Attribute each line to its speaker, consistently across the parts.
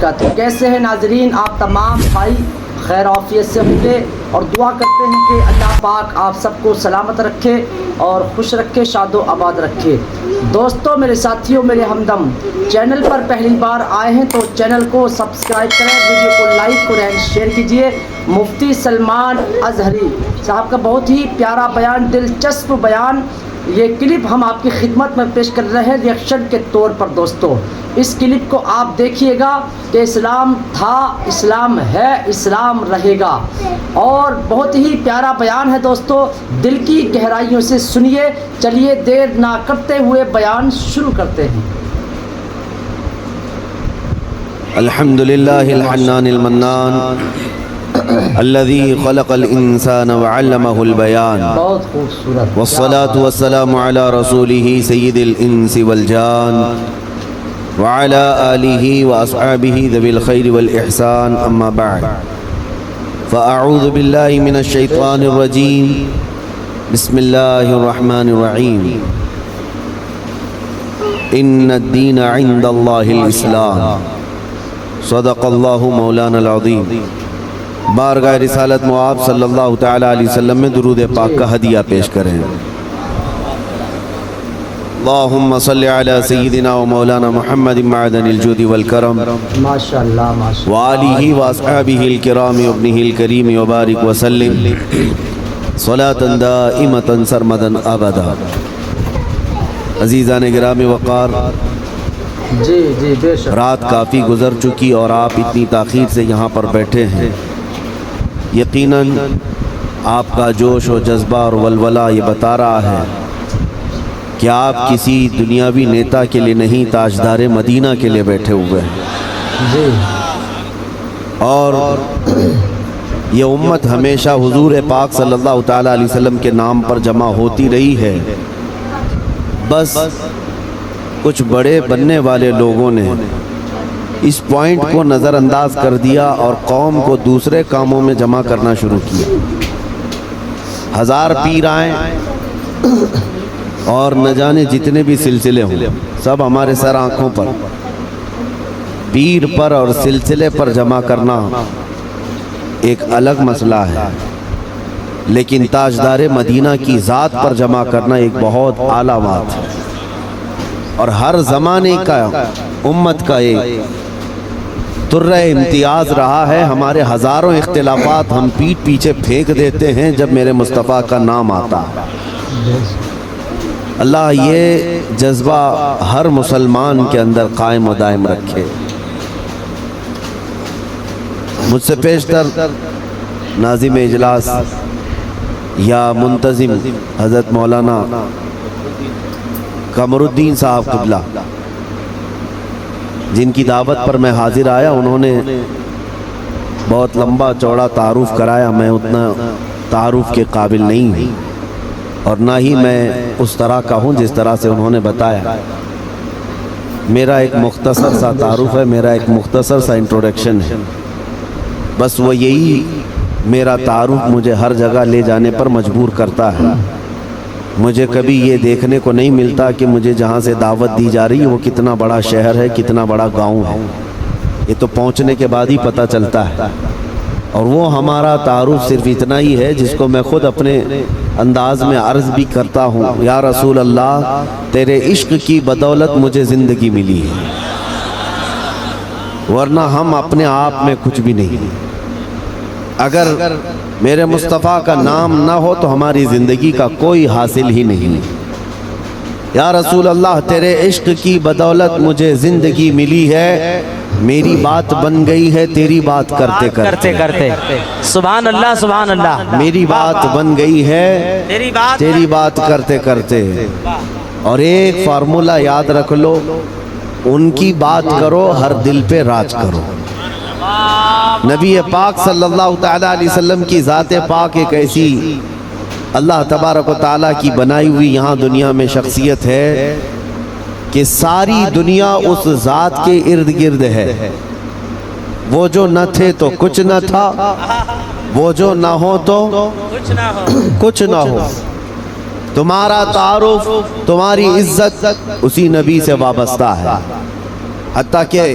Speaker 1: کیسے ہیں ناظرین؟ آپ تمام بھائی خیر عافیت سے ہوں گے اور دعا کرتے ہیں کہ اللہ پاک آپ سب کو سلامت رکھے اور خوش رکھے، شاد و آباد رکھے۔ دوستو، میرے ساتھیوں، میرے ہمدم، چینل پر پہلی بار آئے ہیں تو چینل کو سبسکرائب کریں، ویڈیو کو لائک کریں اینڈ شیئر کیجئے۔ مفتی سلمان اظہری صاحب کا بہت ہی پیارا بیان، دلچسپ بیان، یہ کلپ ہم آپ کی خدمت میں پیش کر رہے ہیں ریئیکشن کے طور پر۔ دوستو، اس کلپ کو آپ دیکھیے گا کہ اسلام تھا، اسلام ہے، اسلام رہے گا، اور بہت ہی پیارا بیان ہے دوستو، دل کی گہرائیوں سے سنیے۔ چلیے دیر نہ کرتے ہوئے بیان شروع کرتے ہیں۔
Speaker 2: الحمدللہ الحنان المنان الذي خلق الانسان وعلمه البيان
Speaker 1: بہت خوبصورت،
Speaker 2: والصلاة والسلام على رسوله سید الانس والجان وعلى آلہ واصحابہ ذوی الخیر والاحسان، اما بعد فاعوذ باللہ من الشیطان الرجیم، بسم اللہ الرحمن الرحیم۔ ان الدین عند اللہ الاسلام، صدق اللہ مولانا العظیم۔ بارگاہ رسالت معاب صلی اللہ تعالی علیہ وسلم میں درود پاک کا ہدیہ پیش کریں۔ اللہم صلی علی سیدنا و مولانا محمد معدن الجود والکرم
Speaker 1: ماشاءاللہ ماشاءاللہ،
Speaker 2: وآلہ واصحابہ الکرام وابنہ الکریم وبارک وسلم صلاة دائمتا سرمدا ابدا۔ عزیزان گرامی وقار،
Speaker 1: جی جی بے شک، رات
Speaker 2: کافی گزر چکی اور آپ اتنی تاخیر سے یہاں پر بیٹھے ہیں۔ یقیناً آپ کا جوش و جذبہ اور ولولہ یہ بتا رہا ہے کہ آپ کسی دنیاوی نیتا کے لیے نہیں، تاجدار مدینہ کے لیے بیٹھے ہوئے ہیں۔
Speaker 1: جی،
Speaker 2: اور یہ امت ہمیشہ حضور پاک صلی اللہ تعالیٰ علیہ وسلم کے نام پر جمع ہوتی رہی ہے، بس کچھ بڑے بننے والے لوگوں نے اس پوائنٹ کو نظر انداز کر دیا اور قوم کو دوسرے کاموں میں جمع کرنا شروع کیا۔ ہزار پیر آئیں اور نہ جانے جتنے بھی سلسلے ہوں، سب ہمارے سر آنکھوں پر، پیر پر اور سلسلے پر جمع کرنا ایک الگ مسئلہ ہے، لیکن تاجدار مدینہ کی ذات پر جمع کرنا ایک بہت اعلیٰ بات ہے۔ اور ہر زمانے کا امت کا ایک ترہ امتیاز رہا ہے۔ ہمارے ہزاروں اختلافات ہم پیٹھ پیچھے پھینک دیتے ہیں جب میرے مصطفیٰ کا نام آتا ہے۔ اللہ یہ جذبہ ہر مسلمان کے اندر قائم و دائم رکھے۔ مجھ سے پیشتر ناظم اجلاس یا منتظم حضرت مولانا قمر الدین صاحب قبلہ، جن کی دعوت پر میں حاضر آیا، انہوں نے بہت لمبا چوڑا تعارف کرایا۔ میں اتنا تعارف کے قابل نہیں ہوں اور نہ ہی میں اس طرح کا ہوں جس طرح سے انہوں نے بتایا۔ میرا ایک مختصر سا تعارف ہے، میرا ایک مختصر سا انٹروڈکشن ہے، بس وہ یہی میرا تعارف مجھے ہر جگہ لے جانے پر مجبور کرتا ہے۔ مجھے کبھی یہ دیکھنے کو نہیں ملتا کہ مجھے جہاں سے دعوت دی جا رہی ہے وہ کتنا بڑا شہر ہے، کتنا بڑا گاؤں ہے، یہ تو پہنچنے کے بعد ہی پتہ چلتا ہے۔ اور وہ ہمارا تعارف صرف اتنا ہی ہے جس کو میں خود اپنے انداز میں عرض بھی کرتا ہوں، یا رسول اللہ، تیرے عشق کی بدولت مجھے زندگی ملی ہے، ورنہ ہم اپنے آپ میں کچھ بھی نہیں۔ اگر میرے مصطفیٰ کا نام نہ ہو تو ہماری زندگی کا کوئی حاصل ہی نہیں۔ یا رسول اللہ، تیرے عشق کی بدولت مجھے زندگی ملی ہے، میری بات بن گئی ہے تیری بات کرتے کرتے۔
Speaker 3: سبحان اللہ سبحان اللہ،
Speaker 2: میری بات بن گئی ہے تیری بات کرتے کرتے۔ اور ایک فارمولہ یاد رکھ لو، ان کی بات کرو، ہر دل پہ راج کرو۔ نبی پاک صلی اللہ تعالیٰ علیہ وسلم کی ذات پاک ایک ایسی اللہ تبارک و تعالیٰ کی بنائی ہوئی یہاں دنیا میں شخصیت ہے کہ ساری دنیا اس ذات کے ارد گرد ہے۔ وہ جو نہ تھے تو کچھ نہ تھا، وہ جو نہ ہو تو کچھ نہ ہو۔ تمہارا تعارف، تمہاری عزت اسی نبی سے وابستہ ہے، حتیٰ کہ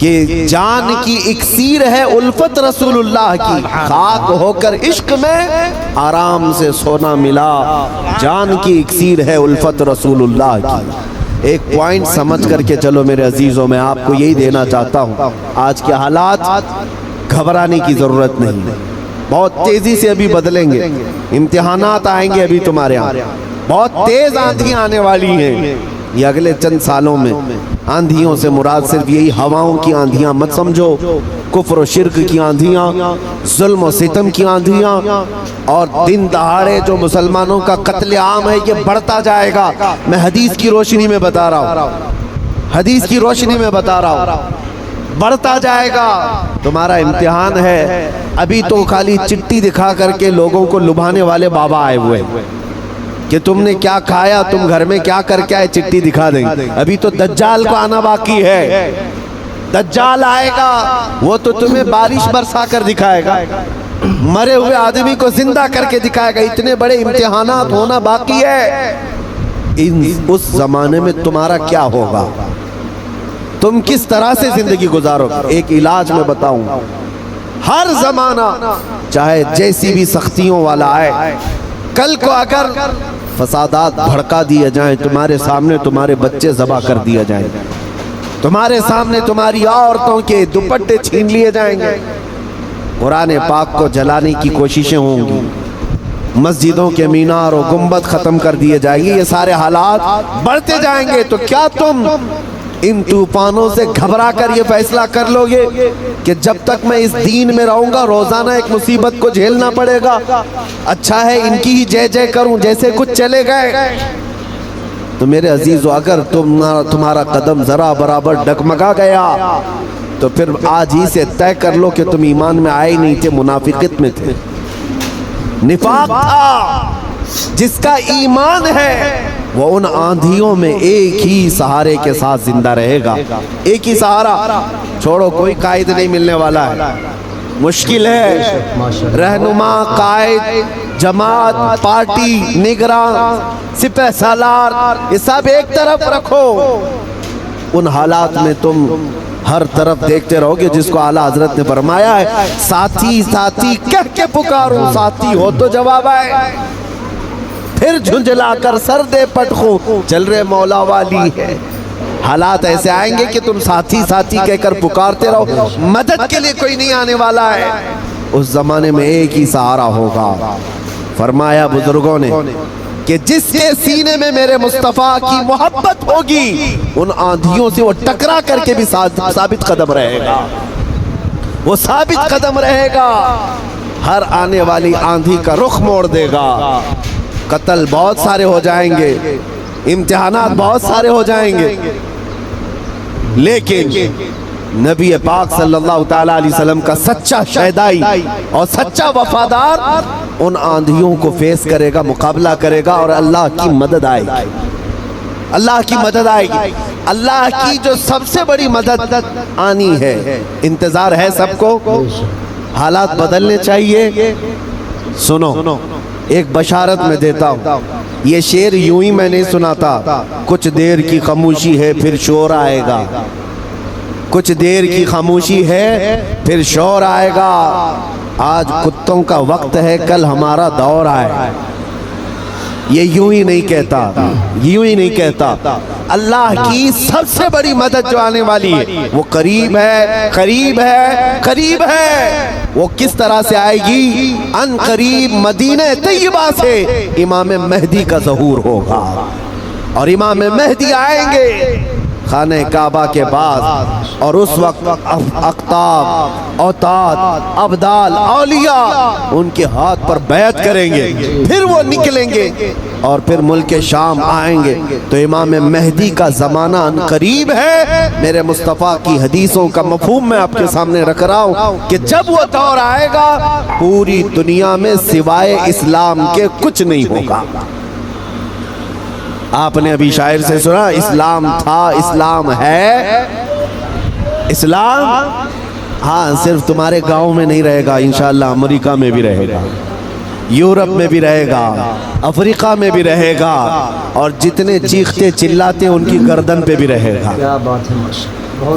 Speaker 2: کہ جان کی اکسیر ہے الفت رسول اللہ کی، خاک ہو کر عشق میں آرام سے سونا ملا، جان کی اکسیر ہے الفت رسول اللہ کی۔ ایک پوائنٹ سمجھ کر کے چلو میرے عزیزوں، میں آپ کو یہی دینا چاہتا ہوں، آج کے حالات گھبرانے کی ضرورت نہیں، بہت تیزی سے ابھی بدلیں گے، امتحانات آئیں گے ابھی تمہارے یہاں، بہت تیز آندھیاں آنے والی ہیں یہ اگلے چند سالوں میں۔ آندھیوں سے مراد صرف یہی ہواؤں کی آندھیاں مت سمجھو، کفر و شرک کی آندھیاں، ظلم و ستم کی آندھیاں، اور دن دہاڑے جو مسلمانوں کا قتل عام ہے یہ بڑھتا جائے گا۔ میں حدیث کی روشنی میں بتا رہا ہوں، حدیث کی روشنی میں بتا رہا ہوں، بڑھتا جائے گا۔ تمہارا امتحان ہے، ابھی تو خالی چٹی دکھا کر کے لوگوں کو لبھانے والے بابا آئے ہوئے کہ تم نے کیا کھایا، تم گھر میں کیا کر کے آئے، چٹی دکھا دیں گے۔ ابھی تو دجال کو آنا باقی ہے، دجال آئے گا، وہ تو تمہیں بارش برسا کر دکھائے گا، مرے ہوئے آدمی کو زندہ کر کے دکھائے گا۔ اتنے بڑے امتحانات ہونا باقی ہے، اس زمانے میں تمہارا کیا ہوگا، تم کس طرح سے زندگی گزارو گے؟ ایک علاج میں بتاؤں، ہر زمانہ چاہے جیسی بھی سختیوں والا آئے، کل کو اگر فسادات بھڑکا دیے جائیں، تمہارے سامنے تمہارے بچے ذبح کر دیے جائیں گے، تمہارے سامنے تمہاری عورتوں کے دوپٹے چھین لیے جائیں گے، قرآن پاک کو جلانے کی کوششیں ہوں گی، مسجدوں کے مینار و گنبد ختم کر دیے جائیں گے، یہ سارے حالات بڑھتے جائیں گے۔ تو کیا تم ان طوفانوں سے گھبرا کر یہ فیصلہ کر لو گے کہ جب تک میں اس دین میں رہوں گا روزانہ ایک مصیبت کو جھیلنا پڑے گا، اچھا ہے ان کی ہی جے جے کروں جیسے کچھ چلے گئے؟ تو میرے عزیزو، اگر تمہارا قدم ذرا برابر ڈگمگا گیا تو پھر آج ہی سے طے کر لو کہ تم ایمان میں آئے نہیں تھے، منافقت میں تھے، نفاق تھا۔ جس کا ایمان ہے وہ ان آندھیوں میں ایک ہی سہارے کے ساتھ زندہ رہے گا، ایک ہی سہارا، چھوڑو کوئی قائد نہیں ملنے والا ہے، مشکل ہے، رہنما، قائد، جماعت، پارٹی، نگراں، سپہ سالار، یہ سب ایک طرف رکھو۔ ان حالات میں تم ہر طرف دیکھتے رہو گے، جس کو اعلیٰ حضرت نے فرمایا ہے ساتھی ساتھی کہہ کے پکارو، ساتھی ہو تو جواب آئے، پھر جھنجلا کر سر دے پٹخو، چل رہے مولا والی ہے۔ حالات ایسے آئیں گے کہ تم ساتھی ساتھی کہہ کر پکارتے رہو، مدد کے لیے کوئی نہیں آنے والا ہے۔ اس زمانے میں ایک ہی سہارا ہوگا۔ فرمایا بزرگوں نے کہ جس کے سینے میں میرے مصطفیٰ کی محبت ہوگی، ان آندھیوں سے وہ ٹکرا کر کے بھی ثابت قدم رہے گا، وہ ثابت قدم رہے گا، ہر آنے والی آندھی کا رخ موڑ دے گا۔ قتل بہت سارے ہو جائیں گے، امتحانات بہت سارے ہو جائیں گے، لیکن نبی پاک صلی اللہ تعالیٰ علیہ وسلم کا سچا شہدائی اور سچا وفادار ان آندھیوں کو فیس کرے گا، مقابلہ کرے گا، اور اللہ کی مدد آئے گی، اللہ کی مدد آئے گی۔ اللہ کی جو سب سے بڑی مدد آنی ہے، انتظار ہے سب کو، حالات بدلنے چاہیے۔ سنو، ایک بشارت میں دیتا ہوں، یہ شعر یوں ہی میں نہیں سناتا، کچھ دیر کی خاموشی ہے پھر شور آئے گا، کچھ دیر کی خاموشی ہے پھر شور آئے گا، آج کتوں کا وقت ہے کل ہمارا دور آئے۔ یہ یوں ہی نہیں کہتا، یوں ہی نہیں کہتا، اللہ کی سب سے بڑی مدد جو آنے والی ہے وہ قریب ہے، قریب ہے، قریب ہے۔ وہ کس طرح سے آئے گی؟ ان قریب مدینہ طیبہ سے امام مہدی کا ظہور ہوگا، اور امام مہدی آئیں گے خانہ کعبہ کے بعد، اور اس وقت اقطاب، اوتاد، ابدال، اولیاء ان کے ہاتھ پر بیعت کریں گے، پھر وہ نکلیں گے اور پھر ملک شام آئیں گے۔ تو امام مہدی کا زمانہ ان قریب ہے۔ میرے مصطفیٰ کی حدیثوں کا مفہوم میں آپ کے سامنے رکھ رہا ہوں کہ جب وہ دور آئے گا پوری دنیا میں سوائے اسلام کے کچھ نہیں ہوگا۔ آپ نے ابھی شاعر سے سنا، اسلام تھا، اسلام ہے، اسلام ہاں صرف تمہارے گاؤں میں نہیں رہے گا، انشاءاللہ امریکہ میں بھی رہے گا، یورپ میں بھی رہے گا، افریقہ میں بھی رہے گا، اور جتنے چیختے چلاتے ان کی گردن پہ بھی رہے گا۔
Speaker 1: کیا بات ہے ماشاءاللہ۔